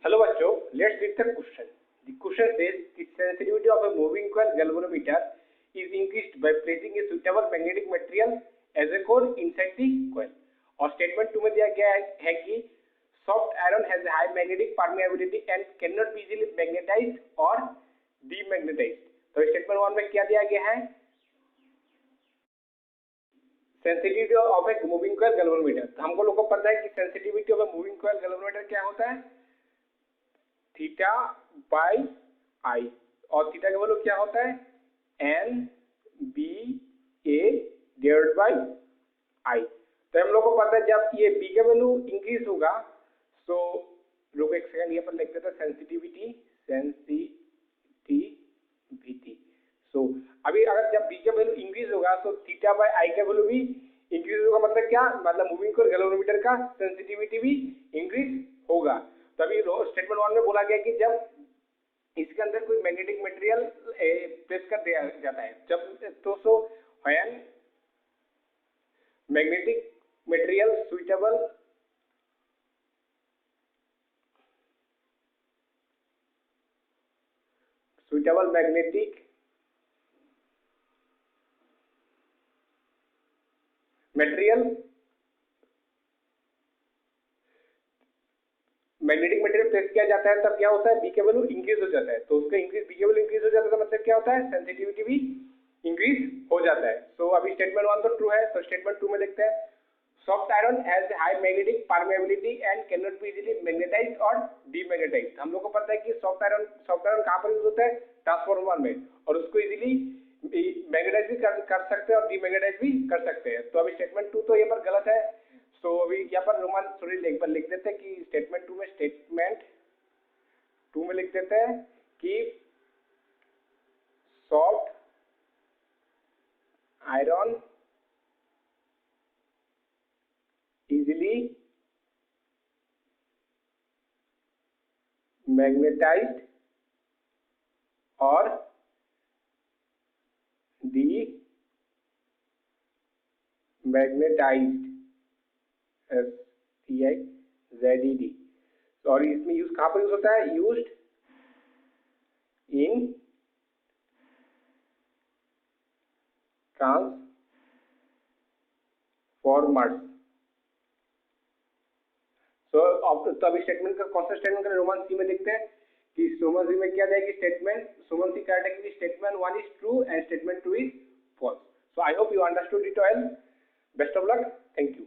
Hello बच्चों, let's read the question. The question says the sensitivity of a moving coil galvanometer is increased by placing a suitable magnetic material as a core inside the coil. और statement 2 में दिया गया है कि soft iron has a high magnetic permeability and cannot be easily magnetized or demagnetized. तो statement 1 में क्या दिया गया है? Sensitivity of a moving coil galvanometer. हमको लोगों को पता है कि sensitivity of a moving coil galvanometer क्या होता है? Theta by I. और थीटा का वैल्यू क्या होता है? N B A divided by I. तो हम लोग को पता है जब ये बी का वैल्यू इंक्रीज होगा तो रुको एक सेकंड यहाँ पर लिख देते हैं सेंसिटिविटी. सो अभी अगर जब बी का वैल्यू इंक्रीज होगा तो थीटा बाई आई का वैल्यू भी इंक्रीज होगा. मतलब क्या? मतलब मूविंग कॉइल गैल्वेनोमीटर का सेंसिटिविटी भी इंक्रीज होगा. तभी स्टेटमेंट 1 में बोला गया कि जब इसके अंदर कोई मैग्नेटिक मटेरियल प्लेस कर दिया जाता है जब तो so when magnetic material suitable magnetic material place किया जाता है तब क्या होता है? बी के वैल्यू इंक्रीज हो जाता है. तो उसका इंक्रीज बी के वैल्यू इंक्रीज हो जाता है तो मतलब क्या होता है? सेंसिटिविटी भी इंक्रीज हो जाता है. सो अभी स्टेटमेंट 1 तो ट्रू है. तो स्टेटमेंट 2 में देखते हैं soft iron has high magnetic permeability and can not be easily magnetised और डीमैग्नेटाइज्ड. हम लोग को पता है कि सॉफ्ट आयरन कहां पर यूज होता है? ट्रांसफार्मर में. और उसको इजीली मैग्नेटाइज भी कर सकते हैं और डीमैग्नेटाइज भी कर सकते हैं. तो अभी स्टेटमेंट 2 तो यहाँ पर गलत है. तो अभी यहाँ पर रोमान सॉरी लिख देते हैं कि स्टेटमेंट 2 में लिख देते हैं कि सॉफ्ट आयरन इजीली मैग्नेटाइज्ड और डीमैग्नेटाइज्ड STIZED. और इसमें यूज कहां पर यूज होता है? Used in transformers. तो अभी स्टेटमेंट का कौन सा स्टेटमेंट का रोमन सी में देखते हैं कि रोमन सी में क्या जाएगी स्टेटमेंट. रोमन सी करेक्ट है कि statement 1 is true and statement 2 is false. So I hope you understood it well. Best of luck. Thank you.